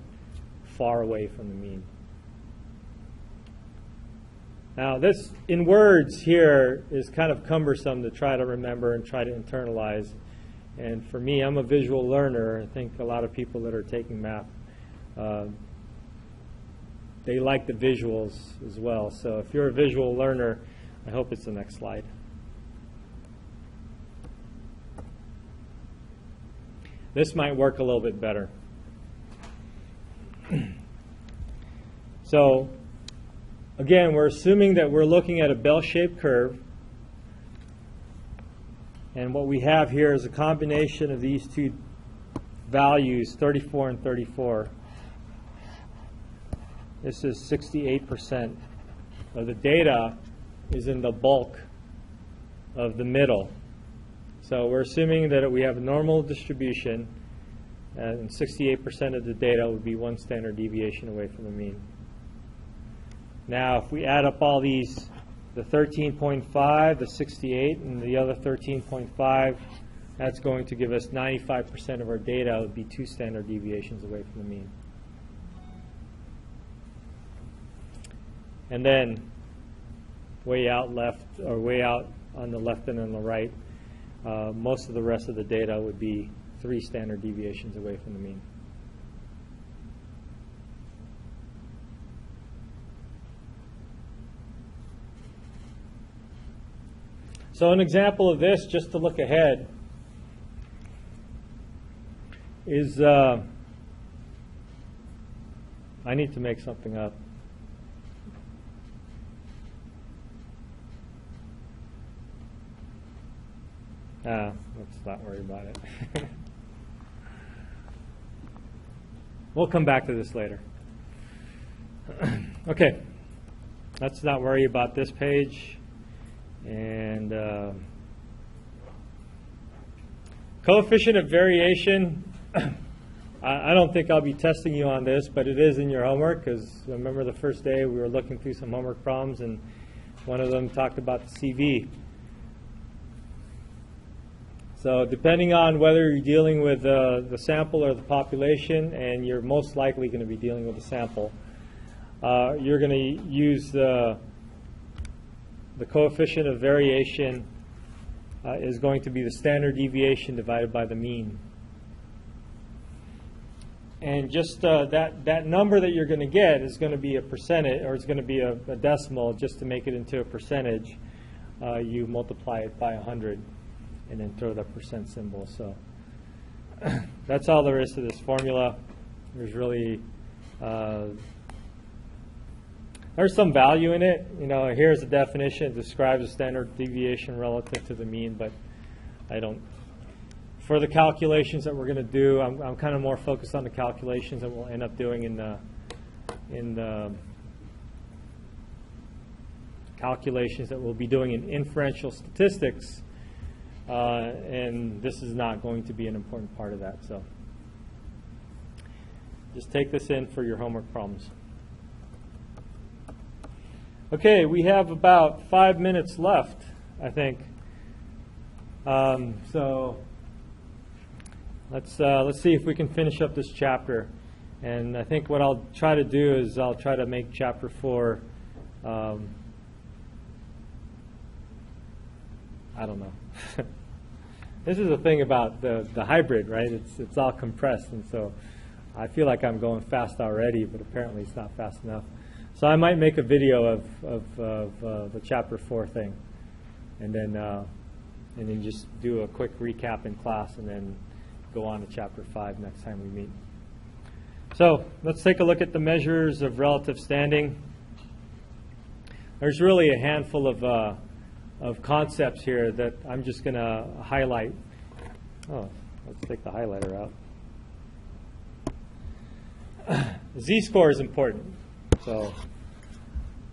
far away from the mean. Now this, in words here, is kind of cumbersome to try to remember and try to internalize. And for me, I'm a visual learner. I think a lot of people that are taking math, they like the visuals as well. So if you're a visual learner, I hope it's the next slide. This might work a little bit better. So, again, we're assuming that we're looking at a bell-shaped curve. And what we have here is a combination of these 2 values, 34 and 34. This is 68% of the data is in the bulk of the middle. So we're assuming that we have a normal distribution, and 68% of the data would be 1 standard deviation away from the mean. Now, if we add up all these, the 13.5, the 68, and the other 13.5, That's going to give us 95% of our data would be 2 standard deviations away from the mean. And then way out left, or way out on the left and on the right, most of the rest of the data would be 3 standard deviations away from the mean. So an example of this, just to look ahead, is I need to make something up. Let's not worry about it. We'll come back to this later. Okay, let's not worry about this page. And coefficient of variation, I don't think I'll be testing you on this, but it is in your homework, because remember the first day we were looking through some homework problems, and one of them talked about the CV. So depending on whether you're dealing with the sample or the population, and you're most likely going to be dealing with the sample, you're going to use the coefficient of variation is going to be the standard deviation divided by the mean. And just that number that you're going to get is going to be a percentage, or it's going to be a decimal. Just to make it into a percentage, you multiply it by 100 and then throw the percent symbol. So that's all there is to this formula. There's really there's some value in it. You know, here's a definition. It describes a standard deviation relative to the mean, but I don't. For the calculations that we're going to do, I'm kind of more focused on the calculations that we'll end up doing in the calculations that we'll be doing in inferential statistics, and this is not going to be an important part of that. So just take this in for your homework problems. Okay, we have about 5 minutes left, I think. So let's see if we can finish up this chapter. And I think what I'll try to do is I'll try to make chapter 4. I don't know. This is the thing about the hybrid, right? It's all compressed, and so I feel like I'm going fast already, but apparently it's not fast enough. So I might make a video of the chapter 4 thing, and then just do a quick recap in class, and then go on to chapter 5 next time we meet. So let's take a look at the measures of relative standing. There's really a handful of concepts here that I'm just going to highlight. Oh, let's take the highlighter out. Z-score is important. So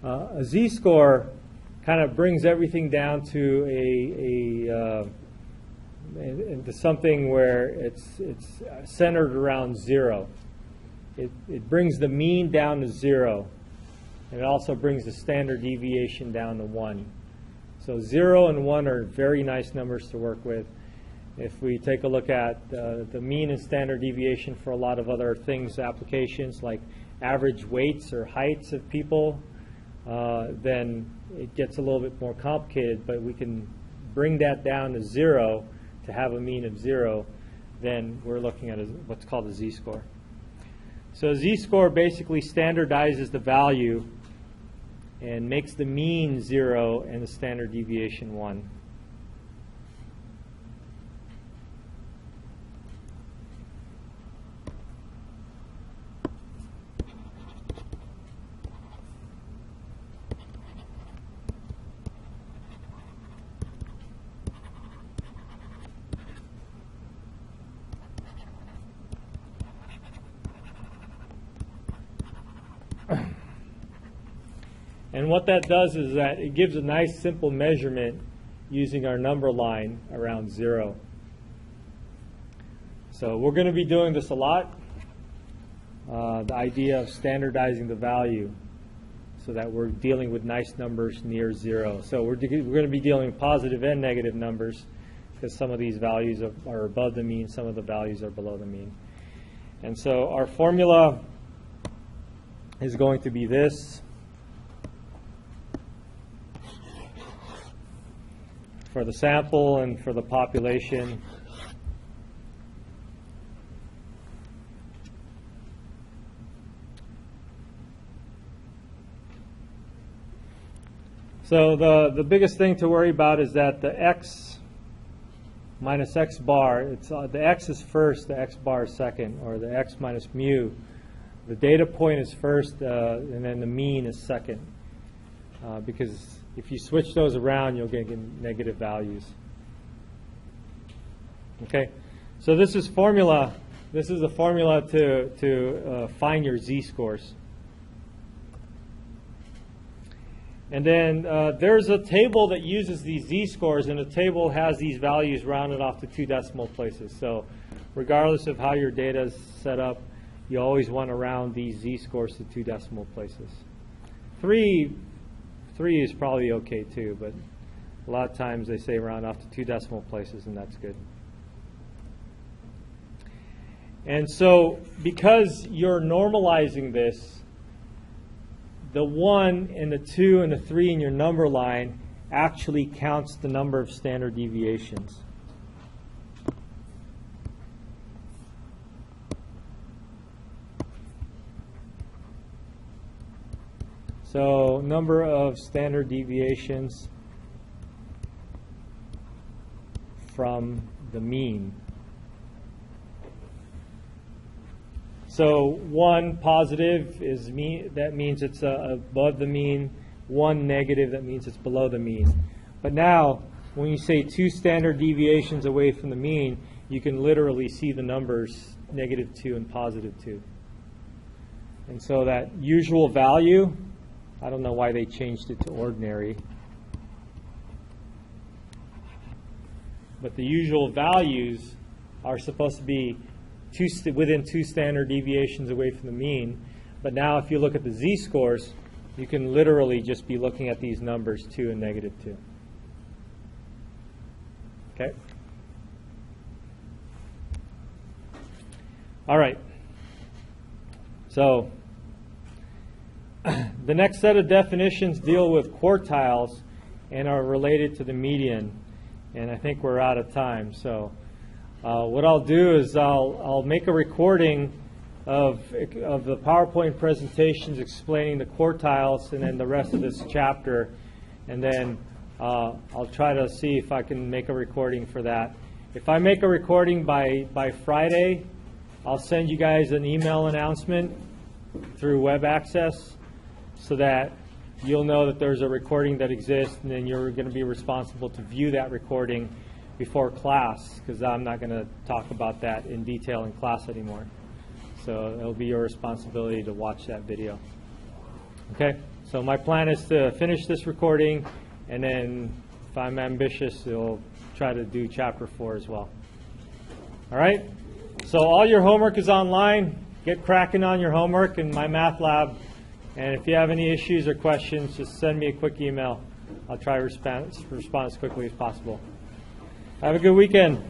a z-score kind of brings everything down to into something where it's centered around 0. It brings the mean down to 0, and it also brings the standard deviation down to 1. So 0 and 1 are very nice numbers to work with. If we take a look at the mean and standard deviation for a lot of other things, applications like average weights or heights of people, then it gets a little bit more complicated, but we can bring that down to 0 to have a mean of 0. Then we're looking at what's called a z-score. So a z-score basically standardizes the value and makes the mean 0 and the standard deviation 1. And what that does is that it gives a nice simple measurement using our number line around 0. So we're going to be doing this a lot. The idea of standardizing the value so that we're dealing with nice numbers near 0. So we're going to be dealing with positive and negative numbers because some of these values are above the mean, some of the values are below the mean. And so our formula is going to be this. For the sample and for the population. So the biggest thing to worry about is that the x minus x bar, the x is first, the x bar is second, or the x minus mu. The data point is first, and then the mean is second, because if you switch those around, you'll get negative values. Okay, so this is formula. This is a formula to find your z-scores. And then there's a table that uses these z-scores, and the table has these values rounded off to 2 decimal places. So regardless of how your data is set up, you always want to round these z-scores to 2 decimal places. 3 is probably okay too, but a lot of times they say round off to 2 decimal places, and that's good. And so because you're normalizing this, the 1 and the 2 and the 3 in your number line actually counts the number of standard deviations. So number of standard deviations from the mean. So 1 positive is mean, that means it's above the mean. 1 negative, that means it's below the mean. But now, when you say 2 standard deviations away from the mean, you can literally see the numbers -2 and +2. And so that usual value, I don't know why they changed it to ordinary, but the usual values are supposed to be within 2 standard deviations away from the mean. But now if you look at the z-scores, you can literally just be looking at these numbers, 2 and -2. Okay? All right. So the next set of definitions deal with quartiles and are related to the median. And I think we're out of time. So what I'll do is I'll make a recording of the PowerPoint presentations explaining the quartiles and then the rest of this chapter. And then I'll try to see if I can make a recording for that. If I make a recording by Friday, I'll send you guys an email announcement through web access, so that you'll know that there's a recording that exists, and then you're going to be responsible to view that recording before class, because I'm not going to talk about that in detail in class anymore. So it'll be your responsibility to watch that video. Okay? So my plan is to finish this recording, and then if I'm ambitious, we'll try to do Chapter 4 as well. All right? So all your homework is online. Get cracking on your homework in my math lab. And if you have any issues or questions, just send me a quick email. I'll try to respond as quickly as possible. Have a good weekend.